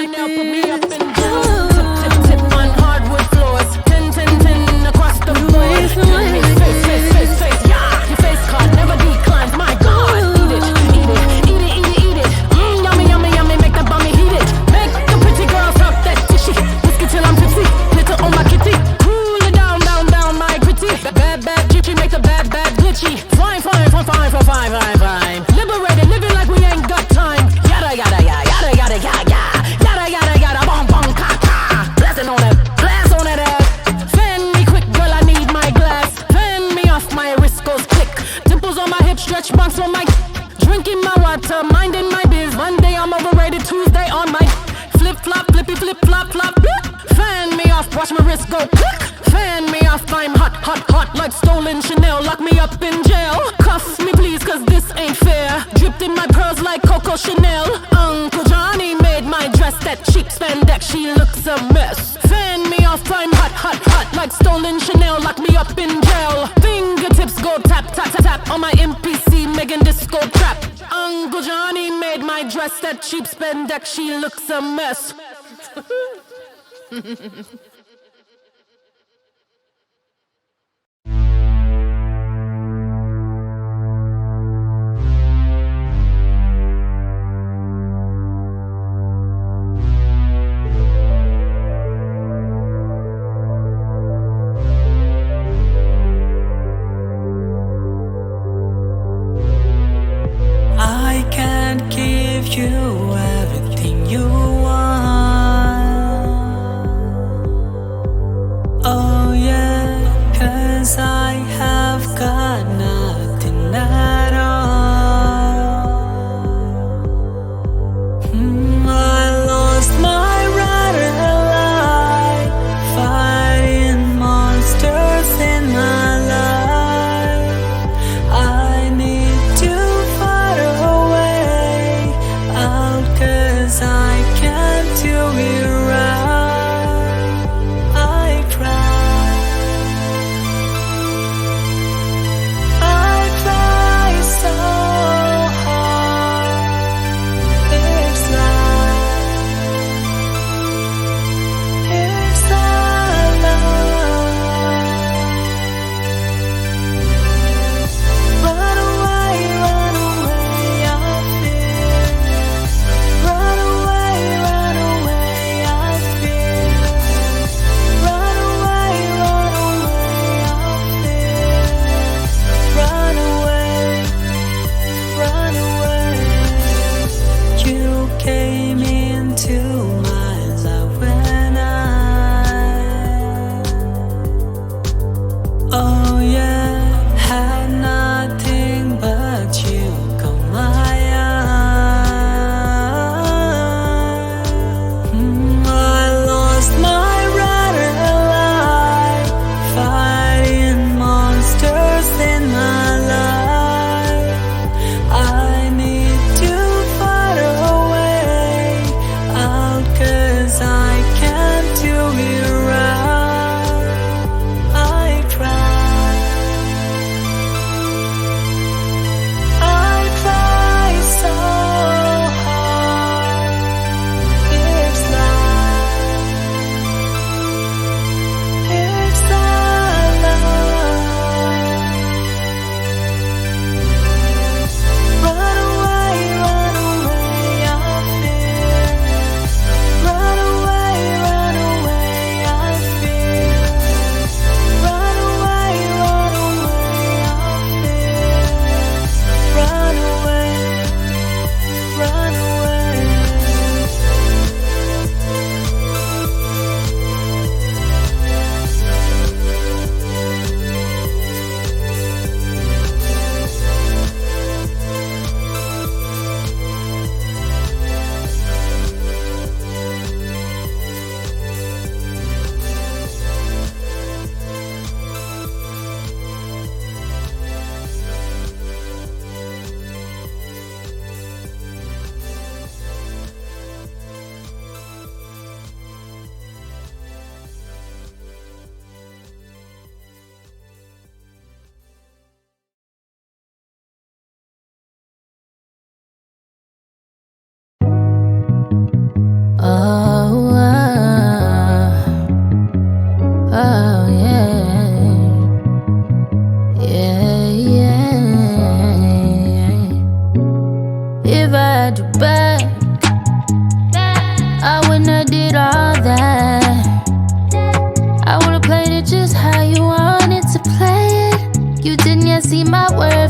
Chanel put me up in jail. Tip, tip, tip on hardwood floors. 10, 10, 10 across the board. Face, face, face, face, yeah. Your face card never declines, my God. Eat it, eat it, eat it, eat it, eat it. Yummy, yummy, yummy, make that bummy heat it. Make the pretty girls talk that tishy. Whiskey till I'm tipsy, glitter on my kitty. Cool it down, down, down, my gritty. Bad, bad, gypsy, make the bad, bad glitchy. Fine, fine, fine, fine, fine, fine, fine, fine. Liberated, living like we ain't got time. Yada, yada, yada, yada, yada, yada, yada, yada, yada, bong, bong, ka, ka. Blasting on that, blast on that ass. Fan me quick, girl, I need my glass. Fan me off, my wrist goes click. Dimples on my hips, stretch marks on my. Drinking my water, minding my biz. Monday I'm overrated, Tuesday on my. Flip flop, flippy flip flop flop. Fan me off, watch my wrist go click. Fan me off, I'm hot, hot, hot like stolen Chanel. Lock me up in jail. Cuff me please, cause this ain't fair. Dripped in my pearls like Coco Chanel. Uncle Johnny made my dress that cheap spandex. She looks a mess. Fan me off, I'm hot, hot, hot like stolen Chanel. Lock me up in jail. Fingertips go tap, tap, tap, tap on my MPC, Megan Disco trap. Uncle Johnny made my dress that cheap spandex. She looks a mess. I can't give you everything you want.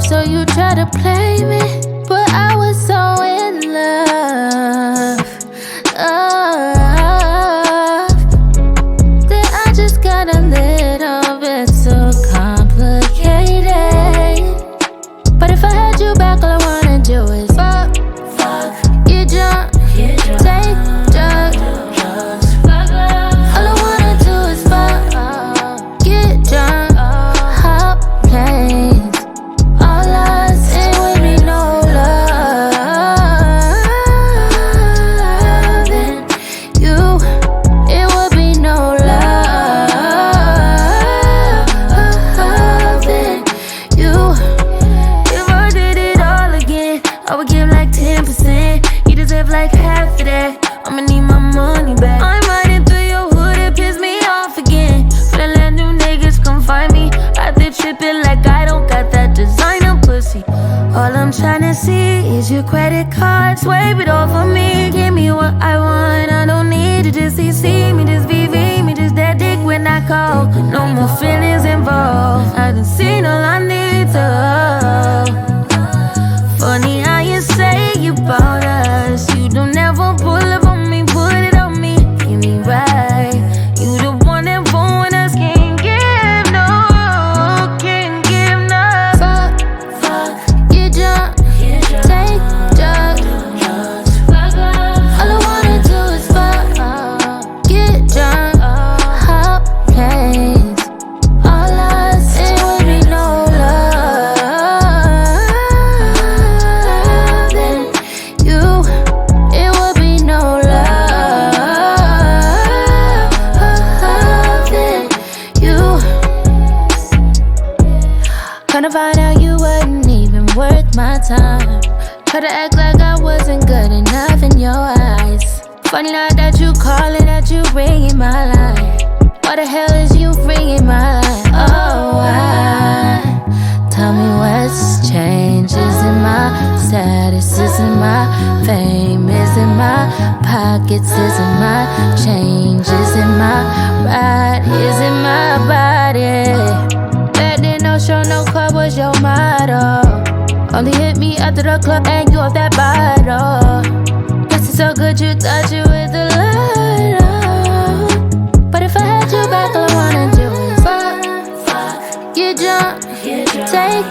so you try to play me, but I was so in love. Then I just got a little bit too complicated. But if I had you back, all I wanna do is fuck, get drunk, take drugs. All I wanna do is fuck, get drunk, hop planes. All us ain't with me, no loving you. It would be no loving you. If I did it all again, I would give like 10%. You deserve like half of that. I'ma need my money back. I'm riding through your hood, it pissed me off again. Finna let new niggas come find me. Out there tripping like I don't got that designer pussy. All I'm tryna see is your credit card. Swipe it off of me, give me what I want. I don't need to just see me, just VV me, just that dick when I call. No more feelings involved. I done seen all I need to. Funny how you say you about us. You don't ever pull up on me, put it on me, get me right. You the one that born us, can't give no, can't give no. Fuck, get drunk, take drugs. All I wanna do is fuck, get drunk, hop planes. All us ain't with me, no loving you. It would be no loving you. Kinda find out you wasn't even worth my time. Try to act like I wasn't good enough in your eyes. Funny now that you calling, that you ringing my line. Why the hell is you ringing my line? Oh, why? Tell me what's changed. Is it my status? Is it my fame? Is it my pockets? Is it my change? Is it my ride? Is it my body? Back then, no show, no club was your motto. Only hit me after the club and you off that bottle. This is so good you thought you was the light. But if I had you back, all I wanna do is fuck, get drunk, take